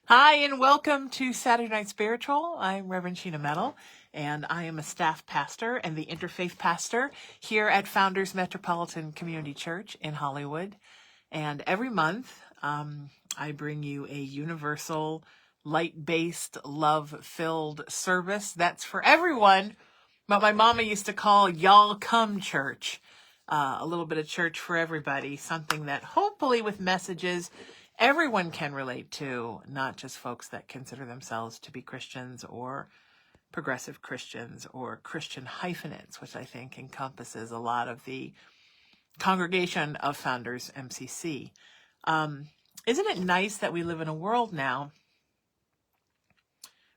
Hi, and welcome to Saturday Night Spiritual. I'm Reverend Sheena Metal, and I am a staff pastor and the interfaith pastor here at Founders Metropolitan Community Church in Hollywood. And every month, I bring you a universal, light-based, love-filled service that's for everyone. What my mama used to call Y'all Come Church. A little bit of church for everybody, something that hopefully with messages everyone can relate to, not just folks that consider themselves to be Christians or progressive Christians or Christian hyphenates, which I think encompasses a lot of the congregation of Founders MCC. Isn't it nice that we live in a world now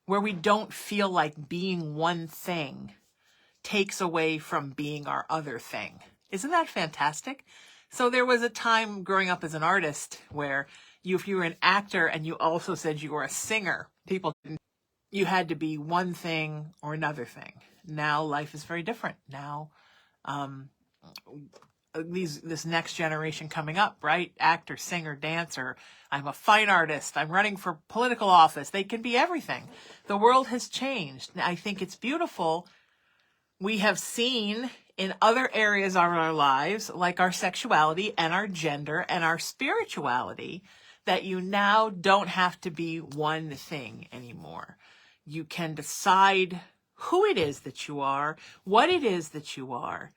where we don't feel like being one thing takes away from being our other thing? Isn't that fantastic? So there was a time growing up as an artist where if you were an actor and you also said you were a singer, you had to be one thing or another thing. Now life is very different. Now, this next generation coming up, right? Actor, singer, dancer. I'm a fine artist. I'm running for political office. They can be everything. The world has changed. I think it's beautiful. We have seen in other areas of our lives, like our sexuality and our gender and our spirituality, that you now don't have to be one thing anymore. You can decide who it is that you are, what it is that you are,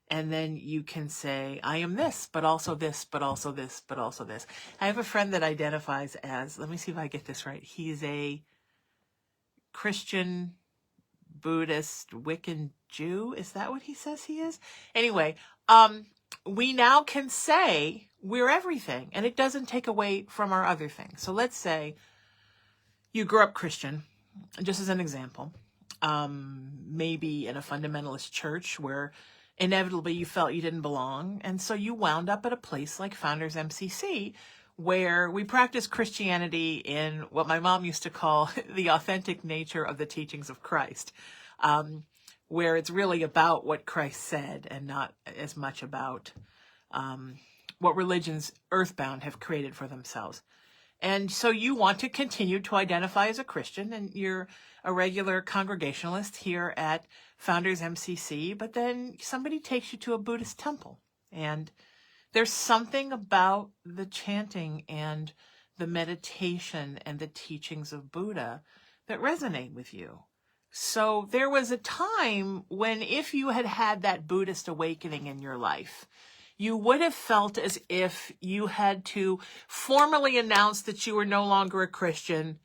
and then you can say, I am this, but also this, but also this, but also this. I have a friend that identifies as, let me see if I get this right. He's a Christian, Buddhist, Wiccan Jew. Is that what he says he is? Anyway, we now can say we're everything, and it doesn't take away from our other things. So let's say you grew up Christian, just as an example, maybe in a fundamentalist church where inevitably you felt you didn't belong, and so you wound up at a place like Founders MCC, where we practice Christianity in what my mom used to call the authentic nature of the teachings of Christ, where it's really about what Christ said and not as much about what religions earthbound have created for themselves. And so you want to continue to identify as a Christian, and you're a regular congregationalist here at Founders MCC, but then somebody takes you to a Buddhist temple, and there's something about the chanting and the meditation and the teachings of Buddha that resonate with you. So there was a time when if you had had that Buddhist awakening in your life, you would have felt as if you had to formally announce that you were no longer a Christian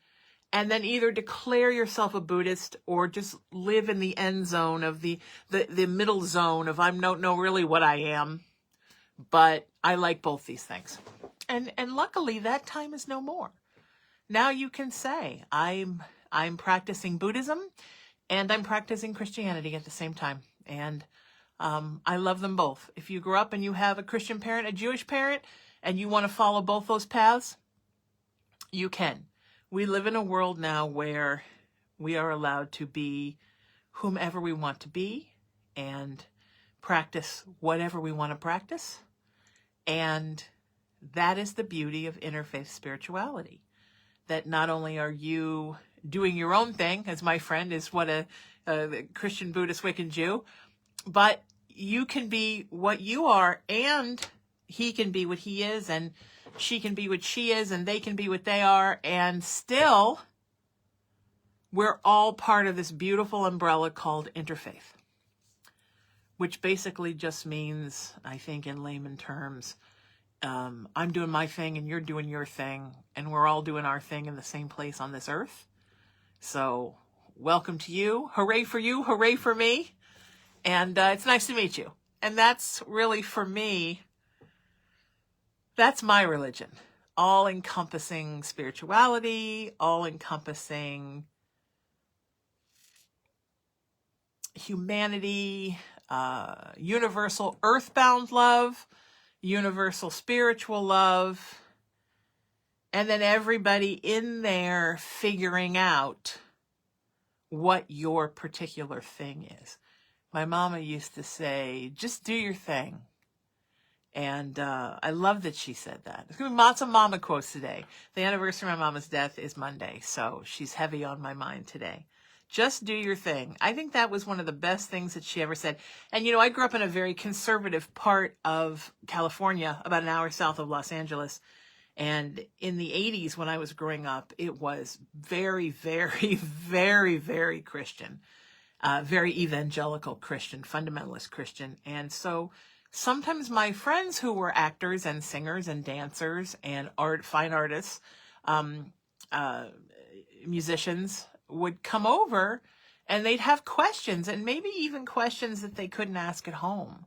and then either declare yourself a Buddhist or just live in the end zone of the middle zone of I don't know really what I am, but I like both these things. And luckily that time is no more. Now you can say I'm practicing Buddhism and I'm practicing Christianity at the same time. And I love them both. If you grew up and you have a Christian parent, a Jewish parent, and you want to follow both those paths, you can. We live in a world now where we are allowed to be whomever we want to be and practice whatever we want to practice. And that is the beauty of interfaith spirituality. That not only are you doing your own thing, as my friend is what a Christian, Buddhist, Wiccan Jew, but you can be what you are, and he can be what he is, and she can be what she is, and they can be what they are, and still we're all part of this beautiful umbrella called interfaith, which basically just means, I think in layman terms, I'm doing my thing and you're doing your thing, and we're all doing our thing in the same place on this earth. So welcome to you. Hooray for you. Hooray for me. And it's nice to meet you. And that's really, for me, that's my religion. All-encompassing spirituality, all-encompassing humanity, universal earthbound love, universal spiritual love, and then everybody in there figuring out what your particular thing is. My mama used to say, just do your thing. And I love that she said that. There's going to be lots of mama quotes today. The anniversary of my mama's death is Monday, so she's heavy on my mind today. Just do your thing. I think that was one of the best things that she ever said. And, I grew up in a very conservative part of California, about an hour south of Los Angeles. And in the 80s, when I was growing up, it was very, very, very, very Christian, very evangelical Christian, fundamentalist Christian. And so sometimes my friends who were actors and singers and dancers and fine artists, musicians, would come over and they'd have questions, and maybe even questions that they couldn't ask at home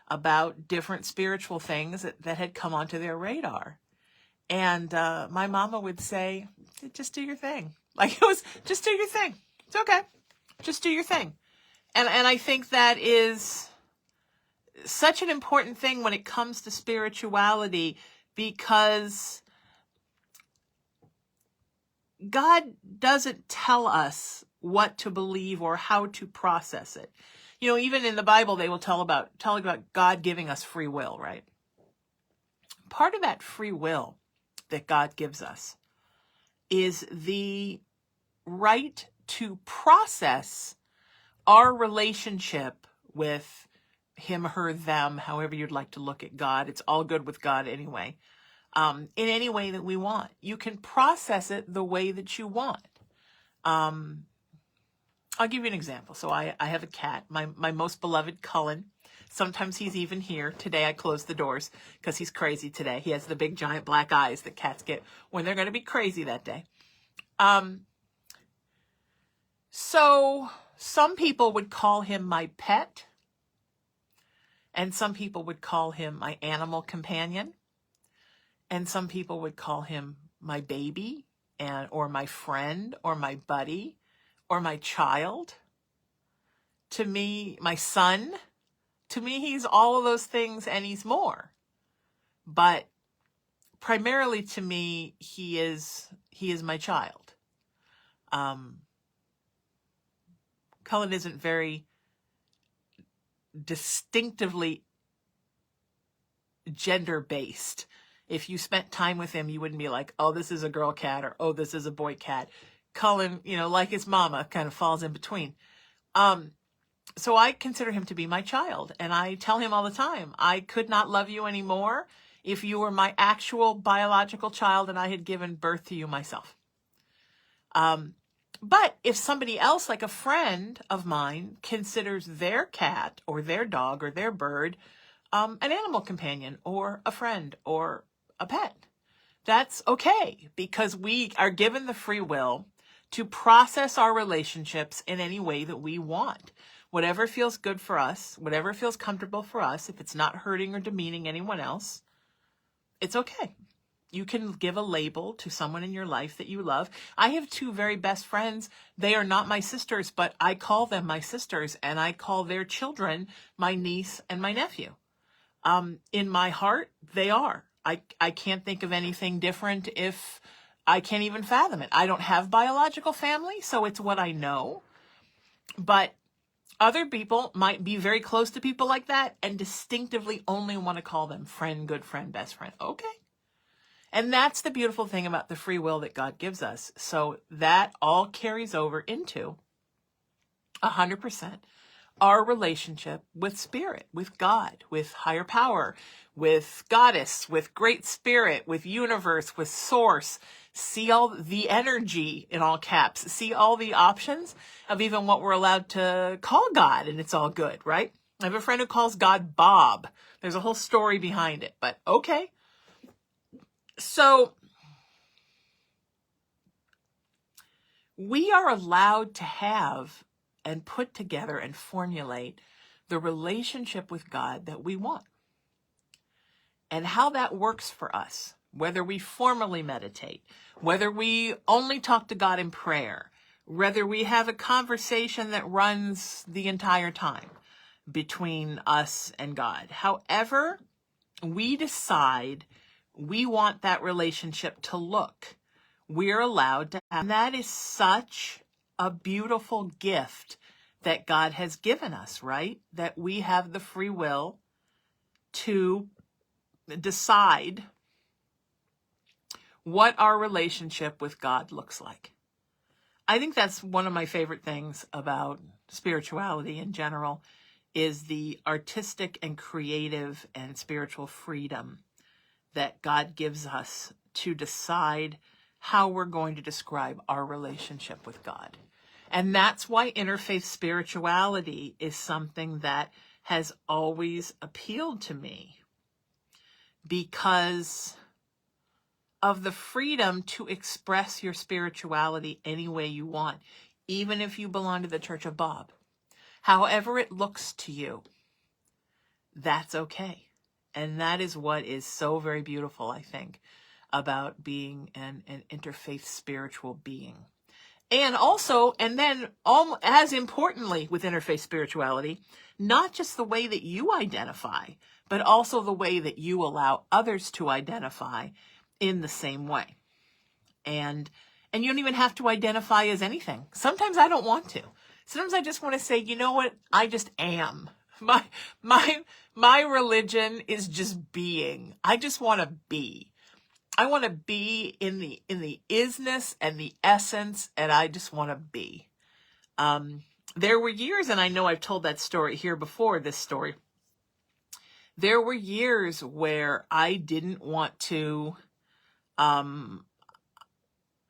about different spiritual things that had come onto their radar. And my mama would say, just do your thing. Like, it was, just do your thing. It's okay. Just do your thing. And I think that is such an important thing when it comes to spirituality, because God doesn't tell us what to believe or how to process it. Even in the Bible, they will tell about God giving us free will, right? Part of that free will that God gives us is the right to process our relationship with him, her, them, however you'd like to look at God. It's all good with God anyway. In any way that we want. You can process it the way that you want. I'll give you an example. So I have a cat, my most beloved Cullen. Sometimes he's even here. Today I closed the doors because he's crazy today. He has the big giant black eyes that cats get when they're going to be crazy that day. So some people would call him my pet, and some people would call him my animal companion. And some people would call him my baby, or my friend, or my buddy, or my child. To me, my son. To me, he's all of those things and he's more. But primarily to me, he is my child. Cullen isn't very distinctively gender-based. If you spent time with him, you wouldn't be like, oh, this is a girl cat, or oh, this is a boy cat. Cullen, like his mama, kind of falls in between. So I consider him to be my child. And I tell him all the time, I could not love you anymore if you were my actual biological child and I had given birth to you myself. But if somebody else, like a friend of mine, considers their cat or their dog or their bird an animal companion or a friend or a pet, that's okay, because we are given the free will to process our relationships in any way that we want. Whatever feels good for us, whatever feels comfortable for us, if it's not hurting or demeaning anyone else, it's okay. You can give a label to someone in your life that you love. I have two very best friends. They are not my sisters, but I call them my sisters, and I call their children my niece and my nephew. In my heart, they are. I can't think of anything different. If I can't even fathom it. I don't have biological family, so it's what I know. But other people might be very close to people like that and distinctively only want to call them friend, good friend, best friend. Okay. And that's the beautiful thing about the free will that God gives us. So that all carries over into 100% our relationship with spirit, with God, with higher power, with goddess, with great spirit, with universe, with source. See all the energy in all caps. See all the options of even what we're allowed to call God, and it's all good, right? I have a friend who calls God Bob. There's a whole story behind it, but okay. So we are allowed to have and put together and formulate the relationship with God that we want. And how that works for us, whether we formally meditate, whether we only talk to God in prayer, whether we have a conversation that runs the entire time between us and God. However we decide we want that relationship to look, we're allowed to have. And that is such a beautiful gift that God has given us, right? That we have the free will to decide what our relationship with God looks like. I think that's one of my favorite things about spirituality in general, is the artistic and creative and spiritual freedom that God gives us to decide how we're going to describe our relationship with God. And that's why interfaith spirituality is something that has always appealed to me, because of the freedom to express your spirituality any way you want, even if you belong to the Church of Bob. However it looks to you, that's okay. And that is what is so very beautiful, I think, about being an interfaith spiritual being. And also, and then as importantly with interfaith spirituality, not just the way that you identify, but also the way that you allow others to identify in the same way. And you don't even have to identify as anything. Sometimes I don't want to. Sometimes I just want to say, you know what? I just am. My religion is just being. I just want to be. I want to be in the isness and the essence, and I just want to be. There were years, and I know I've told that story here before, this story. There were years where I didn't want to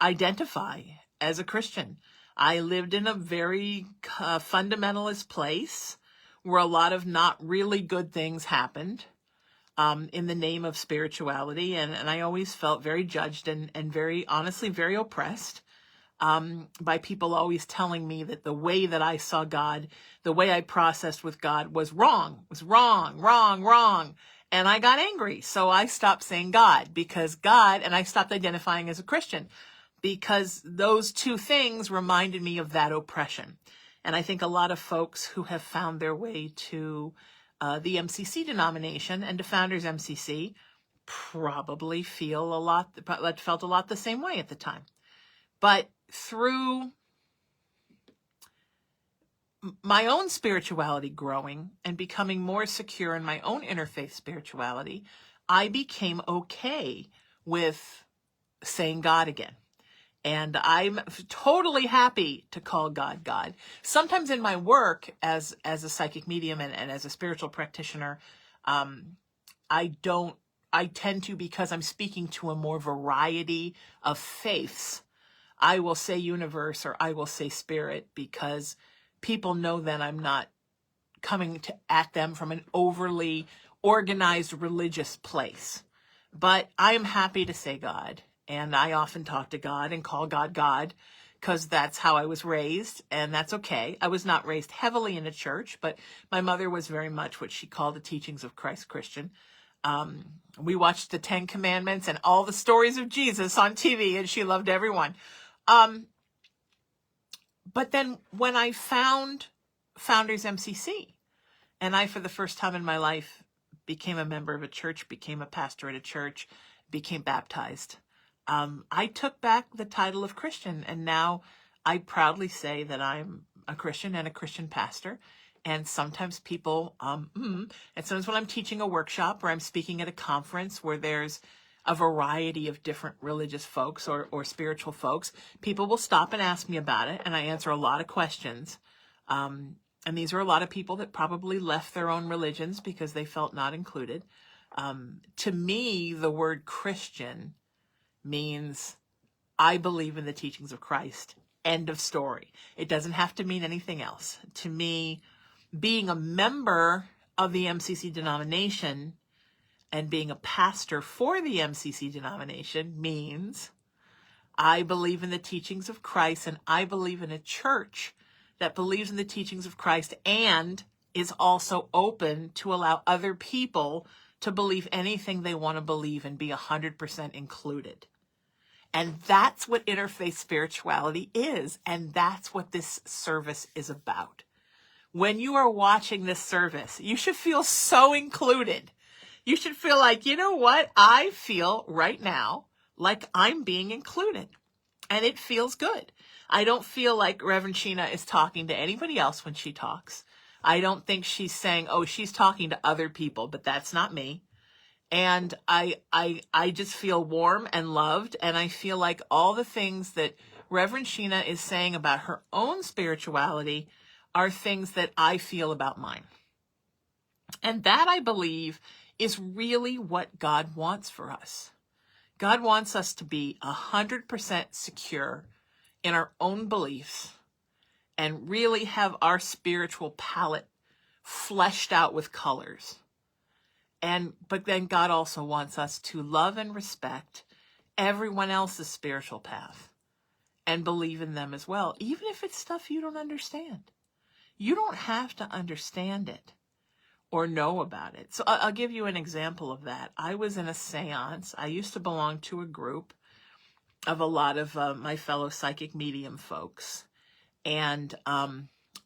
identify as a Christian. I lived in a very fundamentalist place where a lot of not really good things happened in the name of spirituality. And I always felt very judged and very, honestly, very oppressed by people always telling me that the way that I saw God, the way I processed with God was wrong, wrong. And I got angry. So I stopped saying God, because God, and I stopped identifying as a Christian, because those two things reminded me of that oppression. And I think a lot of folks who have found their way to the MCC denomination and to Founders MCC probably felt a lot the same way at the time. But through my own spirituality growing and becoming more secure in my own interfaith spirituality, I became okay with saying God again. And I'm totally happy to call God God. Sometimes in my work as a psychic medium and as a spiritual practitioner, I tend to, because I'm speaking to a more variety of faiths, I will say universe or I will say spirit, because people know that I'm not coming at them from an overly organized religious place. But I am happy to say God. And I often talk to God and call God God, because that's how I was raised, and that's okay. I was not raised heavily in a church, but my mother was very much what she called the teachings of Christ Christian. We watched the 10 Commandments and all the stories of Jesus on TV, and she loved everyone. But then when I found Founders MCC, and I, for the first time in my life, became a member of a church, became a pastor at a church, became baptized, I took back the title of Christian, and now I proudly say that I'm a Christian and a Christian pastor. And sometimes people, and sometimes when I'm teaching a workshop or I'm speaking at a conference where there's a variety of different religious folks or spiritual folks, people will stop and ask me about it, and I answer a lot of questions. And these are a lot of people that probably left their own religions because they felt not included. To me, the word Christian means I believe in the teachings of Christ. End of story. It doesn't have to mean anything else. To me, being a member of the MCC denomination and being a pastor for the MCC denomination means I believe in the teachings of Christ, and I believe in a church that believes in the teachings of Christ and is also open to allow other people to believe anything they want to believe and be 100% included. And that's what interfaith spirituality is. And that's what this service is about. When you are watching this service, you should feel so included. You should feel like, you know what? I feel right now like I'm being included. And it feels good. I don't feel like Reverend Sheena is talking to anybody else when she talks. I don't think she's saying, oh, she's talking to other people, but that's not me. And I just feel warm and loved. And I feel like all the things that Reverend Sheena is saying about her own spirituality are things that I feel about mine. And that, I believe, is really what God wants for us. God wants us to be 100% secure in our own beliefs and really have our spiritual palette fleshed out with colors. But then God also wants us to love and respect everyone else's spiritual path and believe in them as well, even if it's stuff you don't understand. You don't have to understand it or know about it. So I'll give you an example of that. I was in a seance. I used to belong to a group of a lot of my fellow psychic medium folks. And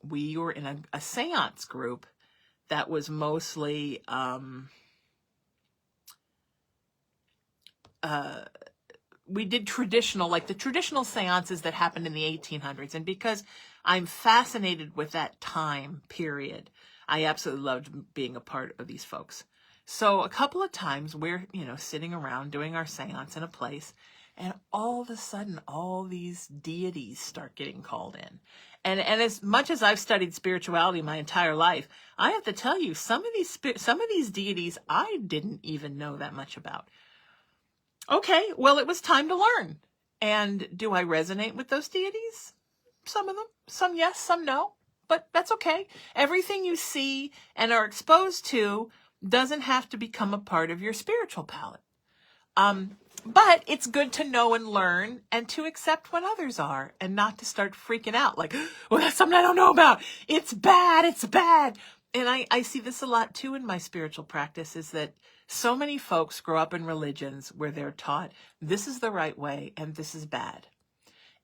we were in a seance group that was mostly we did traditional, like the traditional seances that happened in the 1800s. And because I'm fascinated with that time period, I absolutely loved being a part of these folks. So a couple of times we're, sitting around doing our seance in a place, and all of a sudden, all these deities start getting called in. And as much as I've studied spirituality my entire life, I have to tell you, some of these deities I didn't even know that much about. Okay, well, it was time to learn. And do I resonate with those deities? Some of them. Some yes, some no. But that's okay. Everything you see and are exposed to doesn't have to become a part of your spiritual palette. But it's good to know and learn and to accept what others are and not to start freaking out like, well, that's something I don't know about. It's bad. It's bad. And I see this a lot too in my spiritual practice, is that so many folks grow up in religions where they're taught this is the right way and this is bad.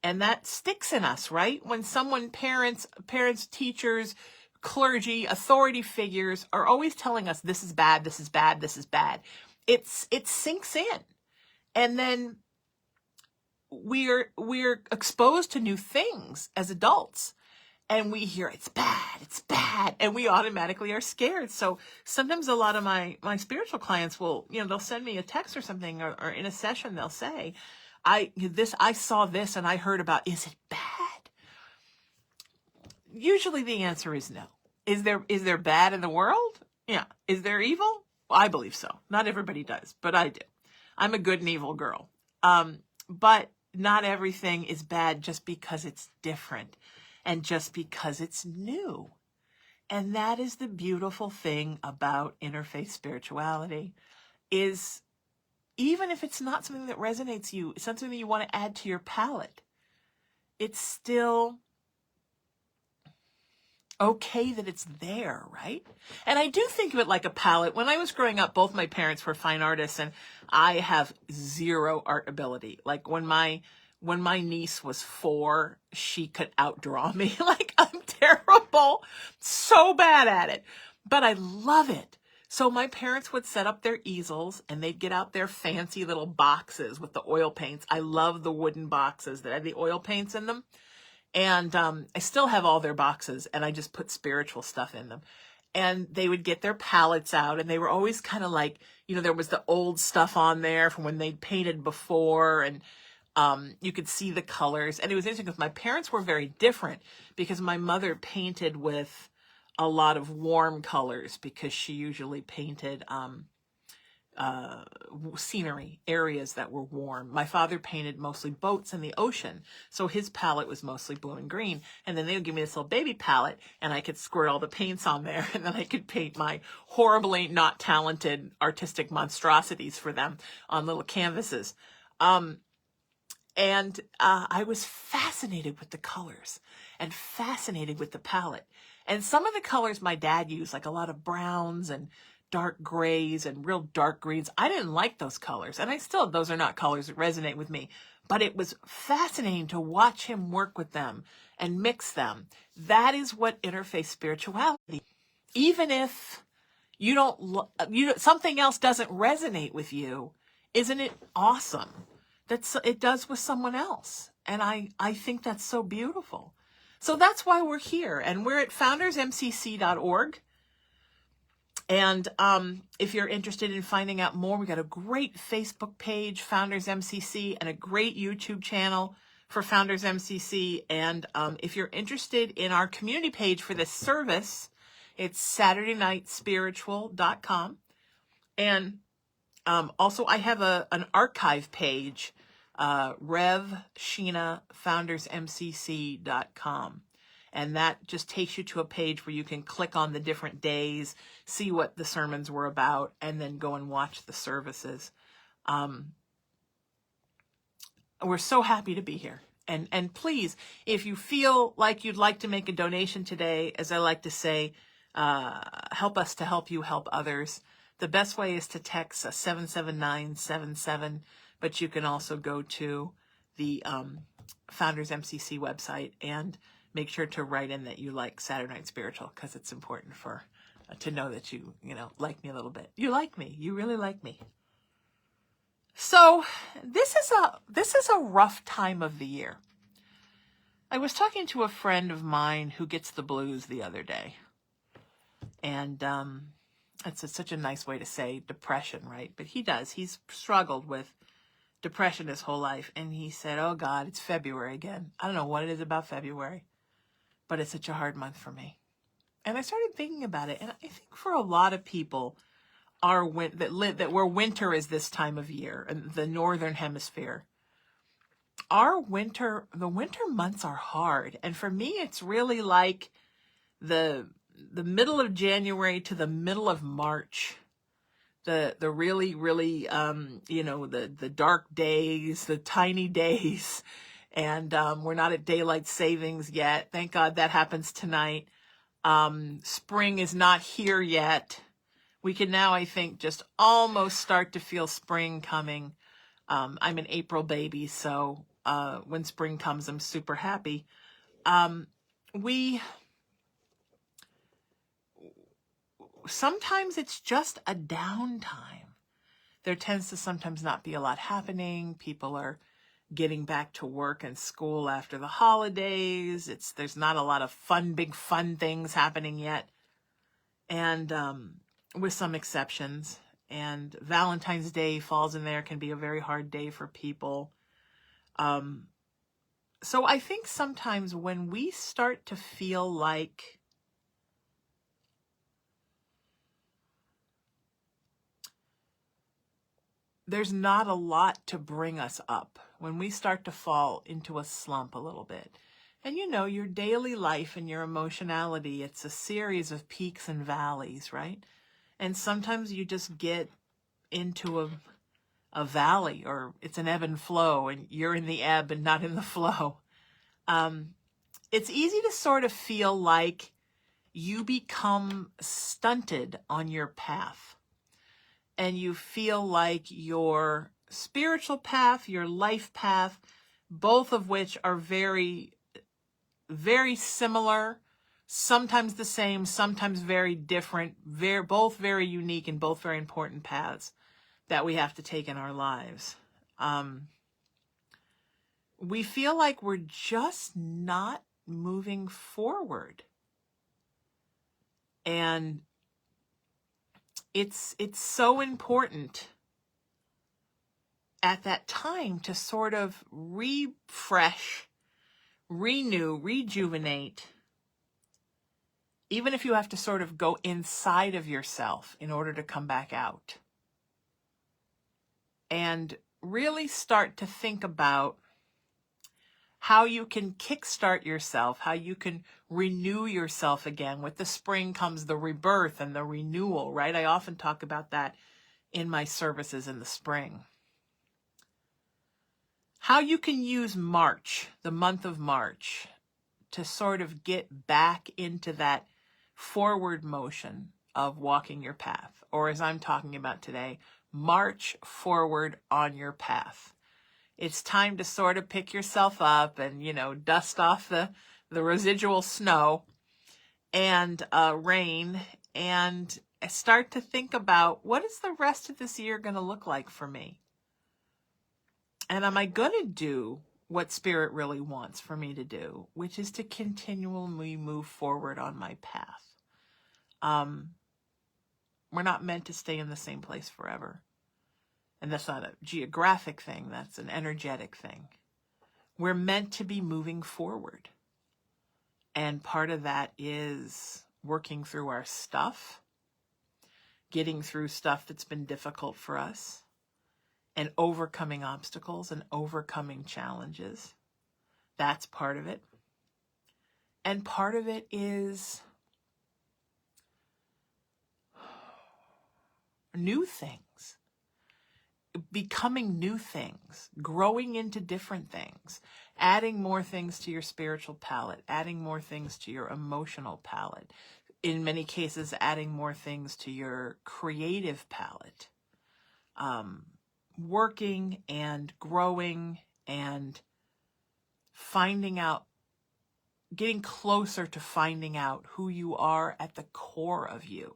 And that sticks in us, right? When someone, parents, teachers, clergy, authority figures are always telling us this is bad, this is bad, this is bad. It sinks in. And then we're exposed to new things as adults. And we hear it's bad, and we automatically are scared. So sometimes a lot of my spiritual clients will, they'll send me a text or something, or in a session they'll say, I saw this and I heard about, is it bad? Usually the answer is no. Is there bad in the world? Yeah. Is there evil? Well, I believe so. Not everybody does, but I do. I'm a good and evil girl. But not everything is bad just because it's different. And just because it's new. And that is the beautiful thing about interfaith spirituality, is even if it's not something that resonates you, it's something that you want to add to your palette, it's still okay that it's there, right? And I do think of it like a palette. When I was growing up, both my parents were fine artists, and I have zero art ability. Like when my niece was 4, she could outdraw me. Like, I'm terrible, so bad at it, but I love it. So my parents would set up their easels and they'd get out their fancy little boxes with the oil paints. I love the wooden boxes that had the oil paints in them. And I still have all their boxes, and I just put spiritual stuff in them. And they would get their palettes out, and they were always kind of like, there was the old stuff on there from when they'd painted before, and you could see the colors. And it was interesting because my parents were very different, because my mother painted with a lot of warm colors because she usually painted scenery, areas that were warm. My father painted mostly boats in the ocean, so his palette was mostly blue and green. And then they would give me this little baby palette, and I could squirt all the paints on there, and then I could paint my horribly not talented artistic monstrosities for them on little canvases. And I was fascinated with the colors and fascinated with the palette. And some of the colors my dad used, like a lot of browns and dark grays and real dark greens, I didn't like those colors. And those are not colors that resonate with me. But it was fascinating to watch him work with them and mix them. That is what interfaith spirituality, even if something else doesn't resonate with you, isn't it awesome that it does with someone else? And I think that's so beautiful. So that's why we're here. And we're at foundersmcc.org. And if you're interested in finding out more, we got a great Facebook page, Founders MCC, and a great YouTube channel for Founders MCC. And if you're interested in our community page for this service, it's SaturdayNightSpiritual.com. And also, I have an archive page, RevSheena.FoundersMCC.com. And that just takes you to a page where you can click on the different days, see what the sermons were about, and then go and watch the services. We're so happy to be here. And please, if you feel like you'd like to make a donation today, as I like to say, help us to help you help others. The best way is to text 77977, but you can also go to the Founders MCC website and make sure to write in that you like Saturday Night Spiritual, because it's important for to know that you like me a little bit. You like me. You really like me. So this is a rough time of the year. I was talking to a friend of mine who gets the blues the other day, and it's such a nice way to say depression, right? But he does. He's struggled with depression his whole life, and he said, "Oh God, it's February again. I don't know what it is about February, but it's such a hard month for me." And I started thinking about it, and I think for a lot of people, where winter is this time of year, in the northern hemisphere, the winter months are hard. And for me, it's really like the middle of January to the middle of March. The really, really, the dark days, the tiny days. And we're not at daylight savings yet. Thank God that happens tonight. Spring is not here yet. We can now, I think, just almost start to feel spring coming. I'm an April baby, so when spring comes, I'm super happy. Sometimes it's just a downtime. There tends to sometimes not be a lot happening. People are getting back to work and school after the holidays. There's not a lot of big fun things happening yet. And with some exceptions. And Valentine's Day falls in there, can be a very hard day for people. So I think sometimes when we start to feel like there's not a lot to bring us up, when we start to fall into a slump a little bit, and your daily life and your emotionality, it's a series of peaks and valleys, right? And sometimes you just get into a valley, or it's an ebb and flow, and you're in the ebb and not in the flow. It's easy to sort of feel like you become stunted on your path, and you feel like your spiritual path, your life path, both of which are very, very similar, sometimes the same, sometimes very different, both very unique and both very important paths that we have to take in our lives. We feel like we're just not moving forward. And it's so important at that time to sort of refresh, renew, rejuvenate, even if you have to sort of go inside of yourself in order to come back out. And really start to think about how you can kickstart yourself, how you can renew yourself again. With the spring comes the rebirth and the renewal, right? I often talk about that in my services in the spring. How you can use March, the month of March, to sort of get back into that forward motion of walking your path, or as I'm talking about today, march forward on your path. It's time to sort of pick yourself up and, dust off the residual snow and rain, and start to think about, what is the rest of this year going to look like for me? And am I going to do what Spirit really wants for me to do, which is to continually move forward on my path? We're not meant to stay in the same place forever. And that's not a geographic thing, that's an energetic thing. We're meant to be moving forward. And part of that is working through our stuff, getting through stuff that's been difficult for us, and overcoming obstacles and overcoming challenges. That's part of it. And part of it is new things, becoming new things, growing into different things, adding more things to your spiritual palette, adding more things to your emotional palette, in many cases, adding more things to your creative palette, working and growing and finding out, getting closer to finding out who you are at the core of you.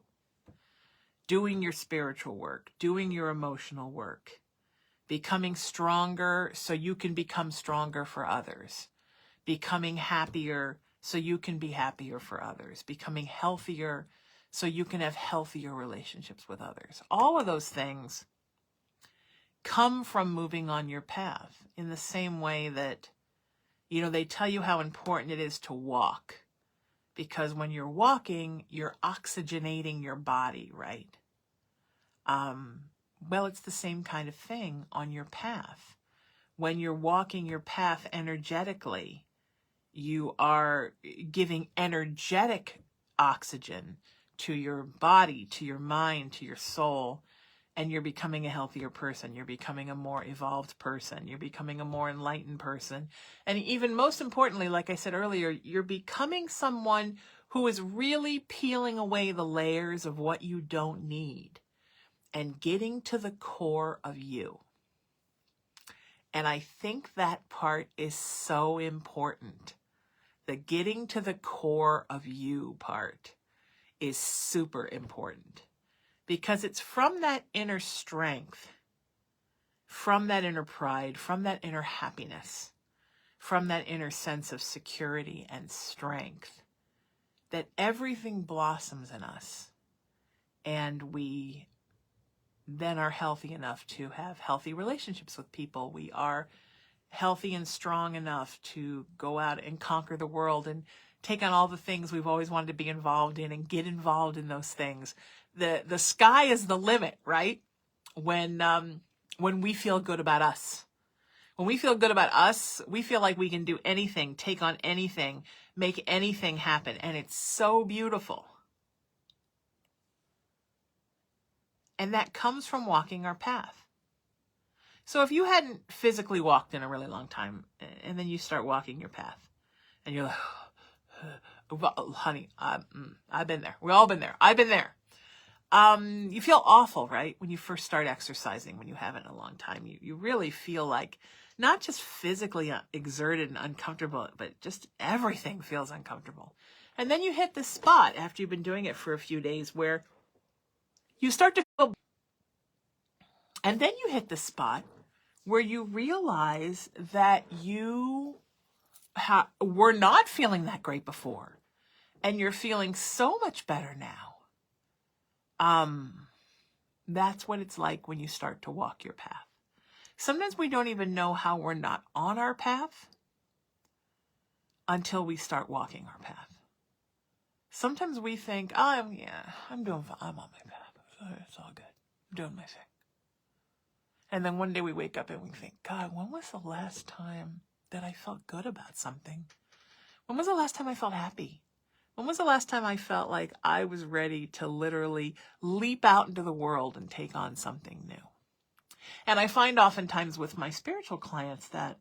Doing your spiritual work, doing your emotional work, becoming stronger so you can become stronger for others, becoming happier so you can be happier for others, becoming healthier so you can have healthier relationships with others. All of those things come from moving on your path, in the same way that, they tell you how important it is to walk, because when you're walking, you're oxygenating your body, right? Well, it's the same kind of thing on your path. When you're walking your path energetically, you are giving energetic oxygen to your body, to your mind, to your soul, and you're becoming a healthier person. You're becoming a more evolved person. You're becoming a more enlightened person. And even most importantly, like I said earlier, you're becoming someone who is really peeling away the layers of what you don't need and getting to the core of you. And I think that part is so important. The getting to the core of you part is super important, because it's from that inner strength, from that inner pride, from that inner happiness, from that inner sense of security and strength, that everything blossoms in us, and we then are healthy enough to have healthy relationships with people. We are healthy and strong enough to go out and conquer the world and take on all the things we've always wanted to be involved in and get involved in those things. The sky is the limit, right? When we feel good about us. When we feel good about us, we feel like we can do anything, take on anything, make anything happen. And it's so beautiful. And that comes from walking our path. So if you hadn't physically walked in a really long time, and then you start walking your path, and you're like, well, honey, I've been there. We've all been there. I've been there. You feel awful, right? When you first start exercising, when you haven't in a long time, you really feel like not just physically exerted and uncomfortable, but just everything feels uncomfortable. And then you hit this spot after you've been doing it for a few days where you start to feel, and then you hit the spot where you realize that you were not feeling that great before, and you're feeling so much better now. That's what it's like when you start to walk your path. Sometimes we don't even know how we're not on our path until we start walking our path. Sometimes we think, I'm doing fine. I'm on my path. It's all good. I'm doing my thing. And then one day we wake up and we think, God, when was the last time that I felt good about something? When was the last time I felt happy? When was the last time I felt like I was ready to literally leap out into the world and take on something new? And I find oftentimes with my spiritual clients that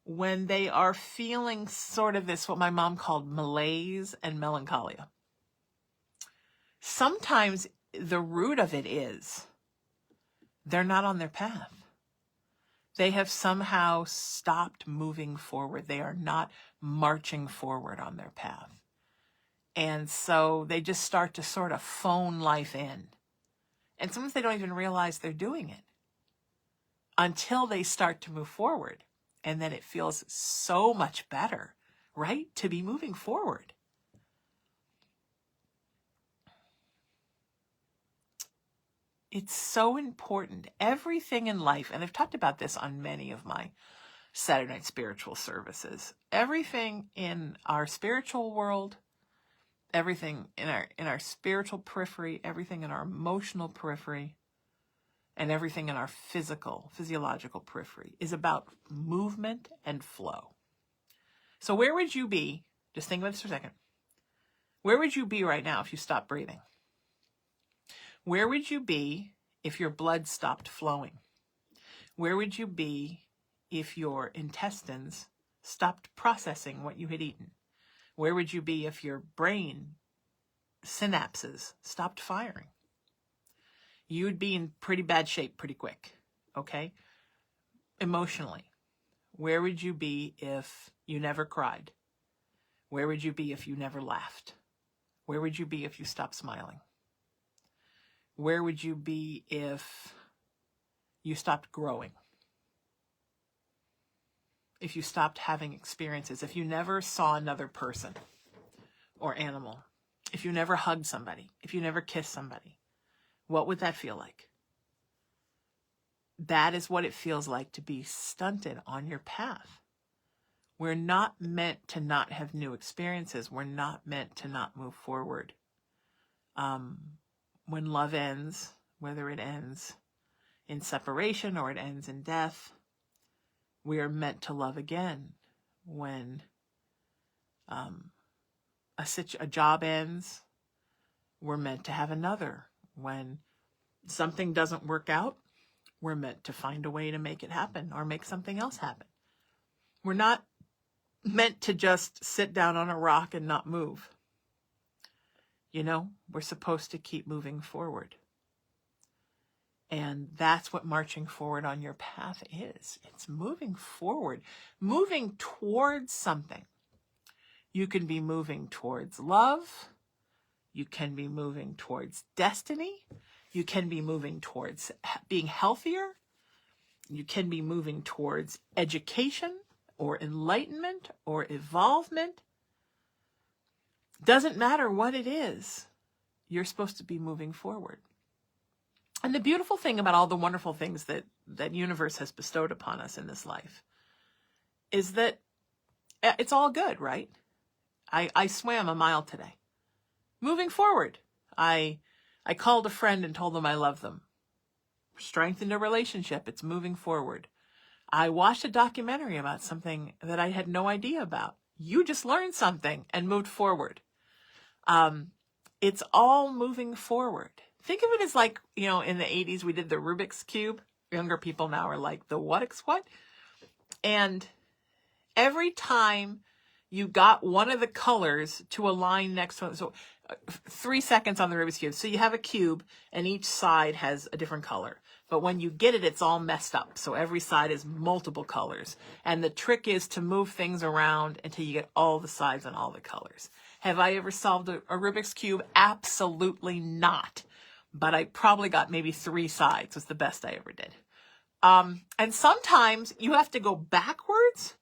when they are feeling sort of this, what my mom called malaise and melancholia, sometimes the root of it is they're not on their path. They have somehow stopped moving forward. They are not marching forward on their path. And so they just start to sort of phone life in. And sometimes they don't even realize they're doing it until they start to move forward. And then it feels so much better, right? To be moving forward. It's so important. Everything in life, and I've talked about this on many of my Saturday night spiritual services. Everything in our spiritual world, everything in our spiritual periphery, everything in our emotional periphery, and everything in our physiological periphery is about movement and flow. So where would you be? Just think about this for a second. Where would you be right now if you stopped breathing? Where would you be if your blood stopped flowing? Where would you be if your intestines stopped processing what you had eaten? Where would you be if your brain synapses stopped firing? You'd be in pretty bad shape pretty quick, okay? Emotionally, where would you be if you never cried? Where would you be if you never laughed? Where would you be if you stopped smiling? Where would you be if you stopped growing? If you stopped having experiences, if you never saw another person or animal, if you never hugged somebody, if you never kissed somebody, what would that feel like? That is what it feels like to be stunted on your path. We're not meant to not have new experiences. We're not meant to not move forward. When love ends, whether it ends in separation or it ends in death, we are meant to love again. When a job ends, we're meant to have another. When something doesn't work out, we're meant to find a way to make it happen or make something else happen. We're not meant to just sit down on a rock and not move. We're supposed to keep moving forward. And that's what marching forward on your path is. It's moving forward, moving towards something. You can be moving towards love. You can be moving towards destiny. You can be moving towards being healthier. You can be moving towards education or enlightenment or evolvement. Doesn't matter what it is. You're supposed to be moving forward. And the beautiful thing about all the wonderful things that universe has bestowed upon us in this life is that it's all good, right? I swam a mile today. Moving forward. I called a friend and told them I love them. Strengthened a relationship. It's moving forward. I watched a documentary about something that I had no idea about. You just learned something and moved forward. It's all moving forward. Think of it as like, in the 80s, we did the Rubik's Cube. Younger people now are like, the what? And every time you got one of the colors to align next to it, so 3 seconds on the Rubik's Cube. So you have a cube and each side has a different color. But when you get it, it's all messed up. So every side is multiple colors. And the trick is to move things around until you get all the sides and all the colors. Have I ever solved a Rubik's Cube? Absolutely not. But I probably got maybe 3 sides. Was the best I ever did. And sometimes you have to go backwards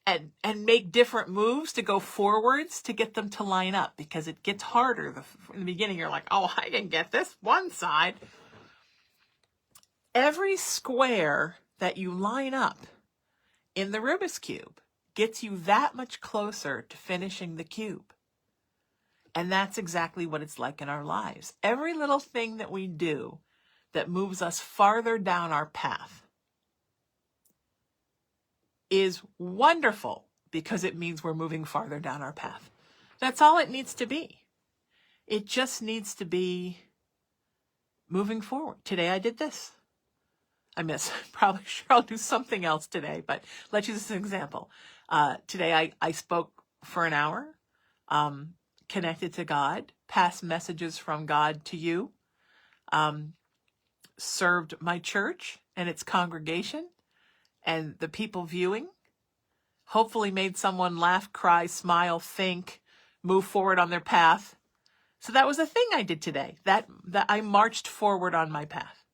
and make different moves to go forwards to get them to line up, because it gets harder. In the beginning, you're like, oh, I can get this one side. Every square that you line up in the Rubik's Cube gets you that much closer to finishing the cube. And that's exactly what it's like in our lives. Every little thing that we do that moves us farther down our path is wonderful, because it means we're moving farther down our path. That's all it needs to be. It just needs to be moving forward. Today I did this. Probably sure I'll do something else today, but let's use this as an example. Today I spoke for an hour, connected to God, passed messages from God to you, served my church and its congregation and the people viewing, hopefully made someone laugh, cry, smile, think, move forward on their path. So that was a thing I did today, that I marched forward on my path.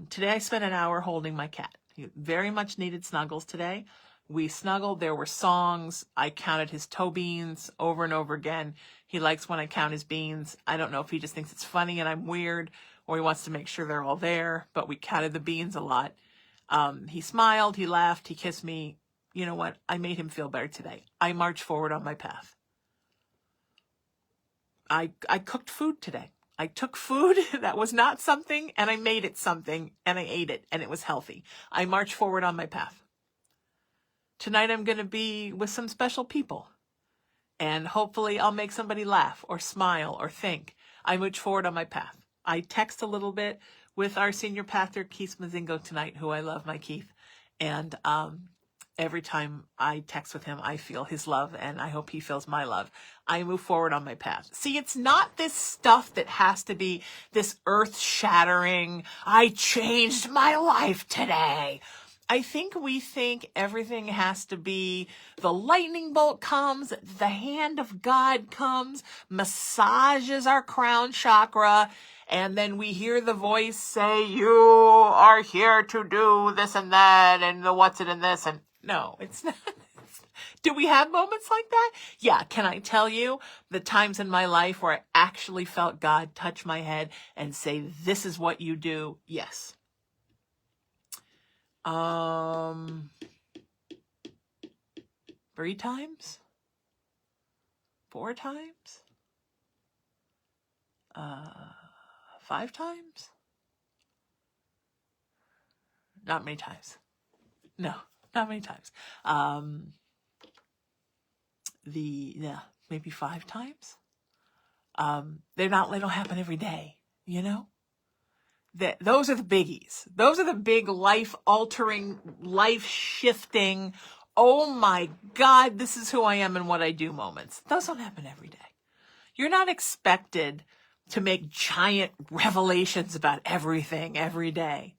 Today I spent an hour holding my cat. He very much needed snuggles today. We snuggled. There were songs. I counted his toe beans over and over again. He likes when I count his beans. I don't know if he just thinks it's funny and I'm weird, or he wants to make sure they're all there, but we counted the beans a lot. He smiled, he laughed, he kissed me. You know what? I made him feel better today. I marched forward on my path. I cooked food today. I took food that was not something and I made it something and I ate it and it was healthy. I marched forward on my path. Tonight I'm going to be with some special people and hopefully I'll make somebody laugh or smile or think. I moved forward on my path. I text a little bit with our senior pastor, Keith Mazingo, tonight, who I love, my Keith. And every time I text with him, I feel his love, and I hope he feels my love. I move forward on my path. See, it's not this stuff that has to be this earth-shattering, I changed my life today. I think we think everything has to be the lightning bolt comes, the hand of God comes, massages our crown chakra, and then we hear the voice say, you are here to do this and that, and the what's it and this, and no, it's not. Do we have moments like that? Yeah, can I tell you the times in my life where I actually felt God touch my head and say, this is what you do? Yes. 3 times? 4 times? 5 times? Not many times. No, not many times. Maybe 5 times. They don't happen every day, you know? Those are the biggies. Those are the big life-altering, life-shifting, oh my God, this is who I am and what I do moments. Those don't happen every day. You're not expected to make giant revelations about everything every day.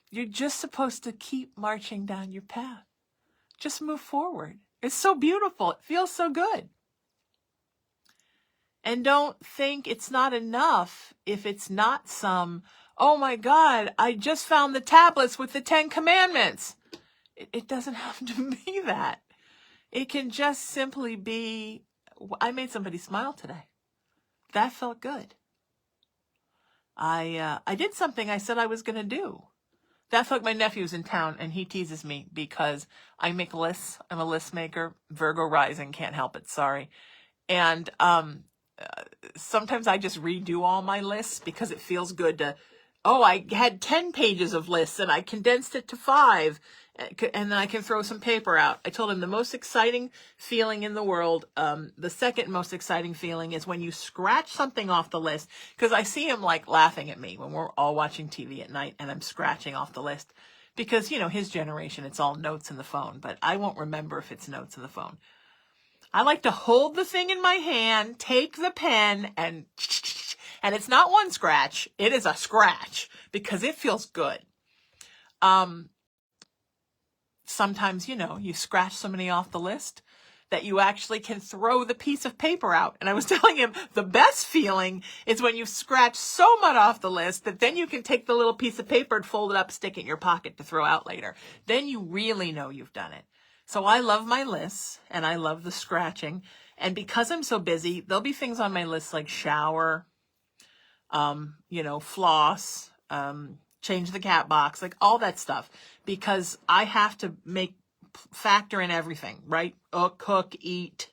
You're just supposed to keep marching down your path. Just move forward. It's so beautiful. It feels so good. And don't think it's not enough if it's not some, oh my God, I just found the tablets with the 10 commandments. It doesn't have to be that. It can just simply be, I made somebody smile today. That felt good. I did something I said I was going to do. That felt like my nephew's in town and he teases me because I make lists. I'm a list maker. Virgo rising, can't help it. Sorry. And, sometimes I just redo all my lists because it feels good to, I had 10 pages of lists and I condensed it to 5 and then I can throw some paper out. I told him the most exciting feeling in the world, the second most exciting feeling is when you scratch something off the list, because I see him like laughing at me when we're all watching TV at night and I'm scratching off the list because, you know, his generation, it's all notes in the phone, but I won't remember if it's notes in the phone. I like to hold the thing in my hand, take the pen, and it's not one scratch. It is a scratch because it feels good. Sometimes, you know, you scratch somebody off the list that you actually can throw the piece of paper out. And I was telling him the best feeling is when you scratch so much off the list that then you can take the little piece of paper and fold it up, stick it in your pocket to throw out later. Then you really know you've done it. So I love my lists and I love the scratching. And because I'm so busy, there'll be things on my list like shower, floss, change the cat box, like all that stuff, because I have to factor in everything, right? Cook, eat,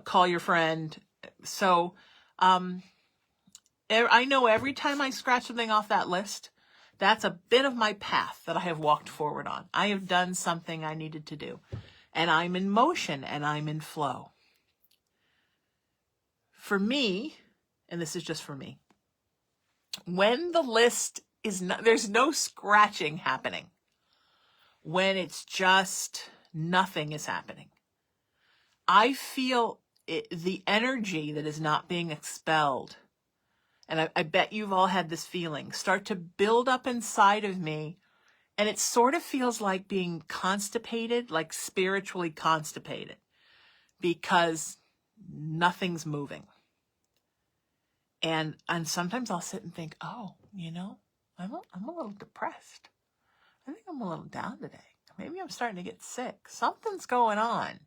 call your friend. So, I know every time I scratch something off that list, that's a bit of my path that I have walked forward on. I have done something I needed to do. And I'm in motion and I'm in flow. For me, and this is just for me, when the list is not, there's no scratching happening. When it's just nothing is happening. I feel the energy that is not being expelled. And I bet you've all had this feeling start to build up inside of me. And it sort of feels like being constipated, like spiritually constipated, because nothing's moving. And sometimes I'll sit and think, I'm a little depressed. I think I'm a little down today. Maybe I'm starting to get sick. Something's going on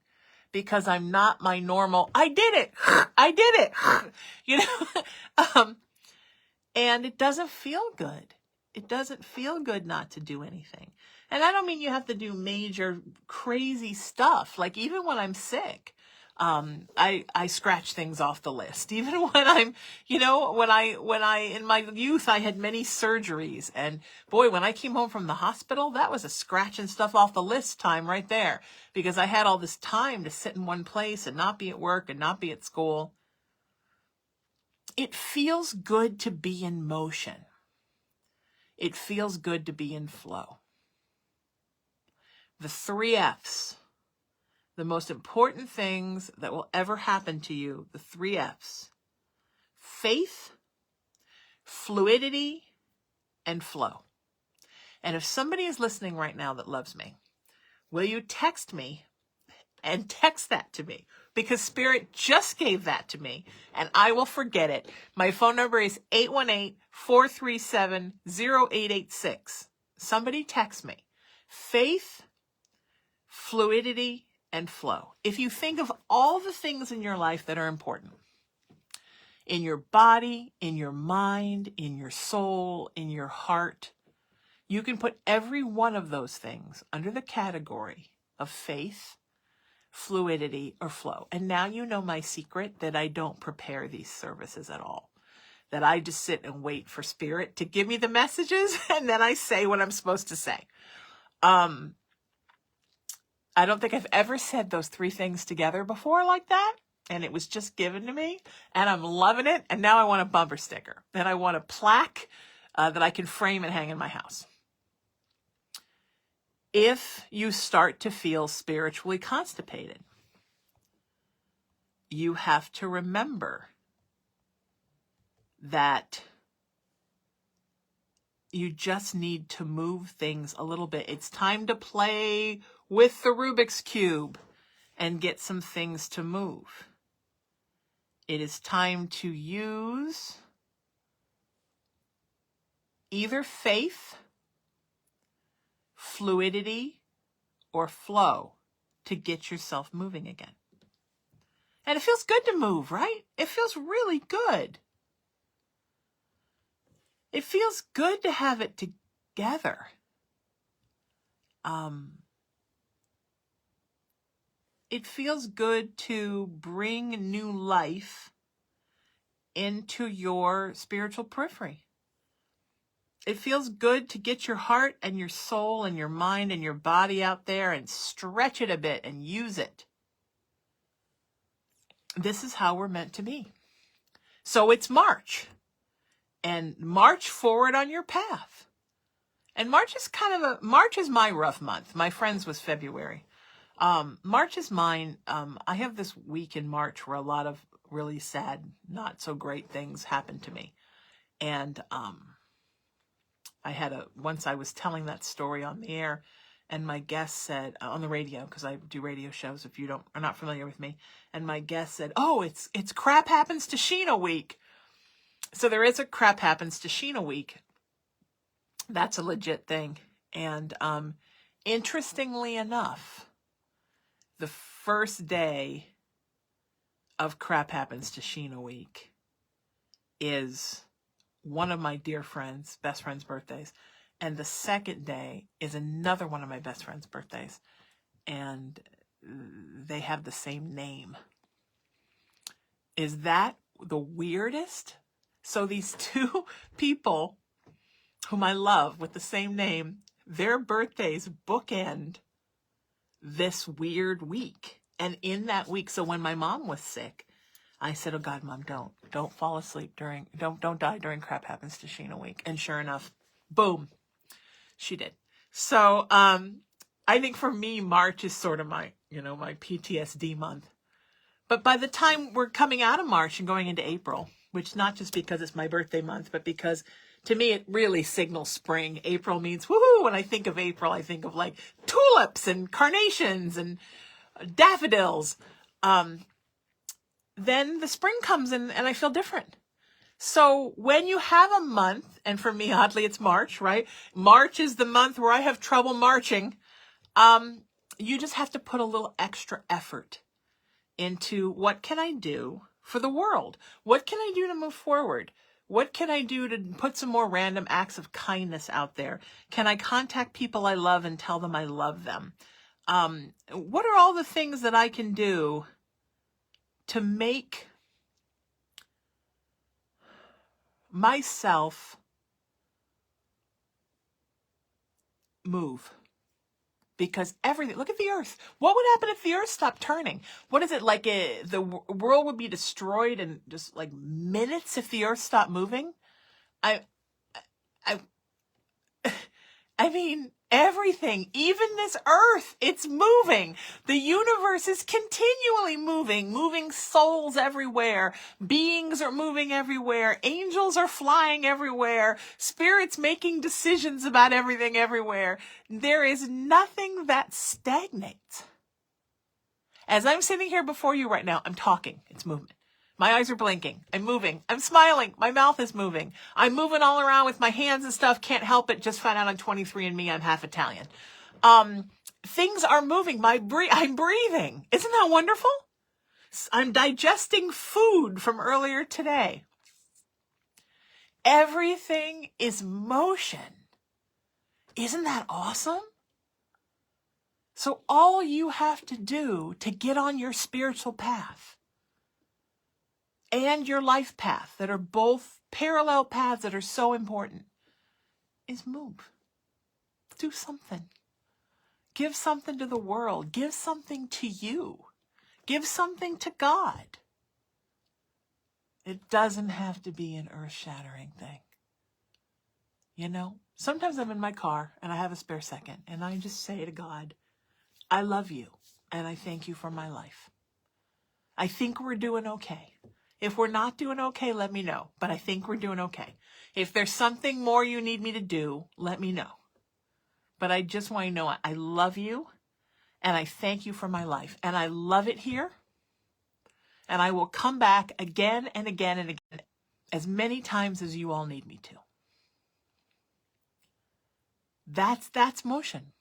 because I'm not my normal, I did it. And it doesn't feel good. It doesn't feel good not to do anything. And I don't mean you have to do major crazy stuff. Like even when I'm sick, I scratch things off the list. Even when I'm, when I in my youth I had many surgeries, and boy, when I came home from the hospital, that was a scratching stuff off the list time right there, because I had all this time to sit in one place and not be at work and not be at school. It feels good to be in motion. It feels good to be in flow. The 3 F's, the most important things that will ever happen to you, the 3 F's: faith, fluidity, and flow. And if somebody is listening right now that loves me, will you text me and text that to me? Because Spirit just gave that to me and I will forget it. My phone number is 818-437-0886. Somebody text me. Faith, fluidity, and flow. If you think of all the things in your life that are important, in your body, in your mind, in your soul, in your heart, you can put every one of those things under the category of faith, fluidity, or flow. And now you know my secret, that I don't prepare these services at all. That I just sit and wait for Spirit to give me the messages, and then I say what I'm supposed to say. I don't think I've ever said those 3 things together before like that. And it was just given to me, and I'm loving it. And now I want a bumper sticker, and I want a plaque that I can frame and hang in my house. If you start to feel spiritually constipated, you have to remember that you just need to move things a little bit. It's time to play with the Rubik's Cube and get some things to move. It is time to use either faith, fluidity, or flow to get yourself moving again. And it feels good to move, right? It feels really good. It feels good to have it together. It feels good to bring new life into your spiritual periphery. It feels good to get your heart and your soul and your mind and your body out there and stretch it a bit and use it. This is how we're meant to be. So it's March, and march forward on your path. And March is March is my rough month. My friend's was February. March is mine. I have this week in March where a lot of really sad, not so great things happened to me. And once I was telling that story on the air, and my guest said, on the radio, because I do radio shows if you are not familiar with me, and my guest said, oh, it's Crap Happens to Sheena week. So there is a Crap Happens to Sheena week. That's a legit thing. And interestingly enough, the first day of Crap Happens to Sheena week is one of my dear friends, best friend's birthdays. And the second day is another one of my best friend's birthdays. And they have the same name. Is that the weirdest? So these 2 people whom I love with the same name, their birthdays bookend this weird week. And in that week, so when my mom was sick, I said, oh God, Mom, don't fall asleep don't die during Crap Happens to Sheena week. And sure enough, boom, she did. So, I think for me, March is sort of my PTSD month. But by the time we're coming out of March and going into April, which not just because it's my birthday month, but because to me, it really signals spring. April means woohoo. When I think of April, I think of like tulips and carnations and daffodils. Then the spring comes and I feel different. So when you have a month, and for me, oddly, it's March, right? March is the month where I have trouble marching. You just have to put a little extra effort into what can I do for the world? What can I do to move forward? What can I do to put some more random acts of kindness out there? Can I contact people I love and tell them I love them? What are all the things that I can do to make myself move? Because everything, look at the earth. What would happen if the earth stopped turning? What is it like? The world would be destroyed in just like minutes if the earth stopped moving. I, I, I mean, everything, even this earth, it's moving. The universe is continually moving souls everywhere. Beings are moving everywhere. Angels are flying everywhere. Spirits making decisions about everything everywhere. There is nothing that stagnates. As I'm sitting here before you right now, I'm talking. It's movement. My eyes are blinking. I'm moving. I'm smiling. My mouth is moving. I'm moving all around with my hands and stuff. Can't help it. Just found out on 23andMe I'm half Italian. Things are moving. I'm breathing. Isn't that wonderful? I'm digesting food from earlier today. Everything is motion. Isn't that awesome? So all you have to do to get on your spiritual path and your life path, that are both parallel paths that are so important, is move. Do something. Give something to the world. Give something to you. Give something to God. It doesn't have to be an earth-shattering thing. You know, sometimes I'm in my car and I have a spare second and I just say to God, I love you and I thank you for my life. I think we're doing okay. If we're not doing okay, let me know. But I think we're doing okay. If there's something more you need me to do, let me know. But I just want you to know I love you and I thank you for my life. And I love it here. And I will come back again and again and again, as many times as you all need me to. That's motion.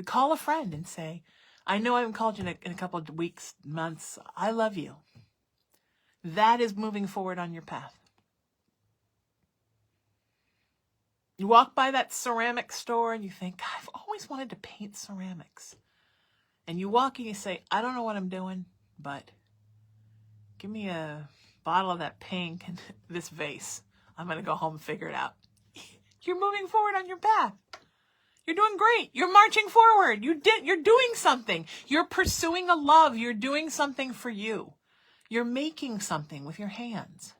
Call a friend and say, I know I haven't called you in a couple of weeks, months. I love you. That is moving forward on your path. You walk by that ceramic store and you think, God, I've always wanted to paint ceramics. And you walk and you say, I don't know what I'm doing, but give me a bottle of that pink and this vase. I'm going to go home and figure it out. You're moving forward on your path. You're doing great. You're marching forward. You're doing something. You're pursuing a love. You're doing something for you. You're making something with your hands.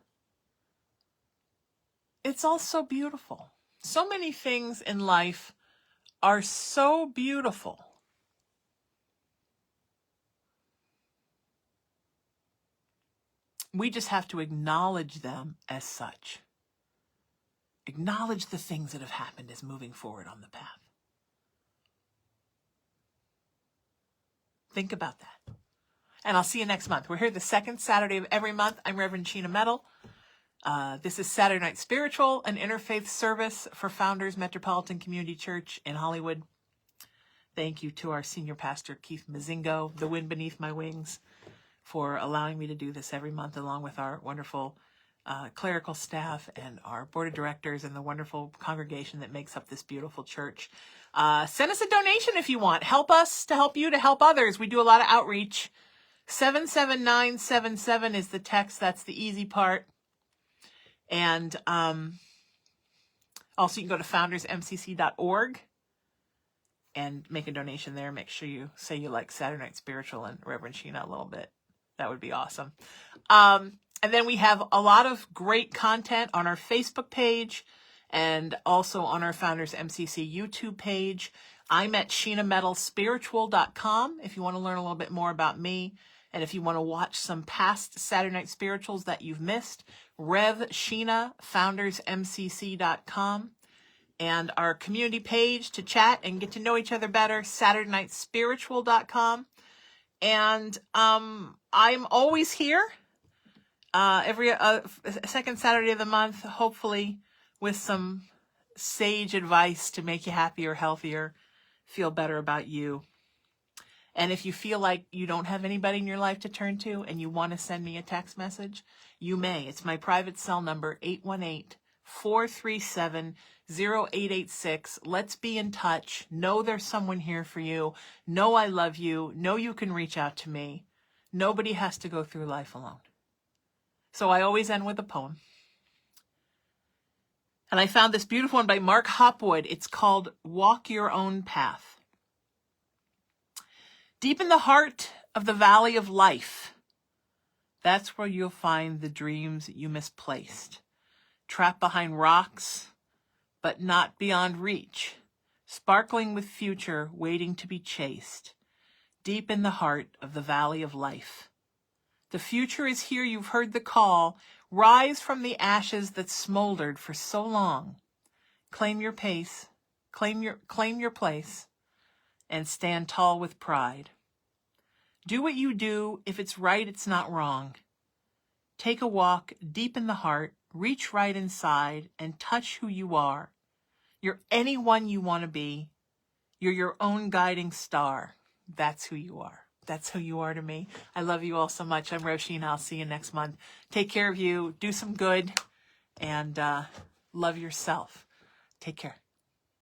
It's all so beautiful. So many things in life are so beautiful. We just have to acknowledge them as such. Acknowledge the things that have happened as moving forward on the path. Think about that. And I'll see you next month. We're here the second Saturday of every month. I'm Reverend Sheena Metal. This is Saturday Night Spiritual, an interfaith service for Founders Metropolitan Community Church in Hollywood. Thank you to our senior pastor, Keith Mazingo, the wind beneath my wings, for allowing me to do this every month, along with our wonderful clerical staff and our board of directors and the wonderful congregation that makes up this beautiful church. Send us a donation if you want. Help us to help you to help others. We do a lot of outreach. 77977 is the text. That's the easy part. And also you can go to foundersmcc.org and make a donation there. Make sure you say you like Saturday Night Spiritual and Reverend Sheena a little bit. That would be awesome. And then we have a lot of great content on our Facebook page and also on our Founders MCC YouTube page. I'm at SheenaMetalSpiritual.com if you want to learn a little bit more about me. And if you want to watch some past Saturday Night Spirituals that you've missed, Rev Sheena, FoundersMCC.com. And our community page to chat and get to know each other better, SaturdayNightSpiritual.com. And I'm always here every second Saturday of the month, hopefully with some sage advice to make you happier, healthier, feel better about you. And if you feel like you don't have anybody in your life to turn to and you want to send me a text message, you may. It's my private cell number, 818-437-0886. Let's be in touch. Know there's someone here for you. Know I love you. Know you can reach out to me. Nobody has to go through life alone. So I always end with a poem. And I found this beautiful one by Mark Hopwood. It's called Walk Your Own Path. Deep in the heart of the valley of life, that's where you'll find the dreams you misplaced. Trapped behind rocks, but not beyond reach. Sparkling with future, waiting to be chased. Deep in the heart of the valley of life. The future is here, you've heard the call. Rise from the ashes that smoldered for so long. Claim your pace, claim your place, and stand tall with pride. Do what you do. If it's right, it's not wrong. Take a walk deep in the heart, reach right inside, and touch who you are. You're anyone you want to be. You're your own guiding star. That's who you are. That's who you are to me. I love you all so much. I'm Roisin. I'll see you next month. Take care of you. Do some good. And love yourself. Take care.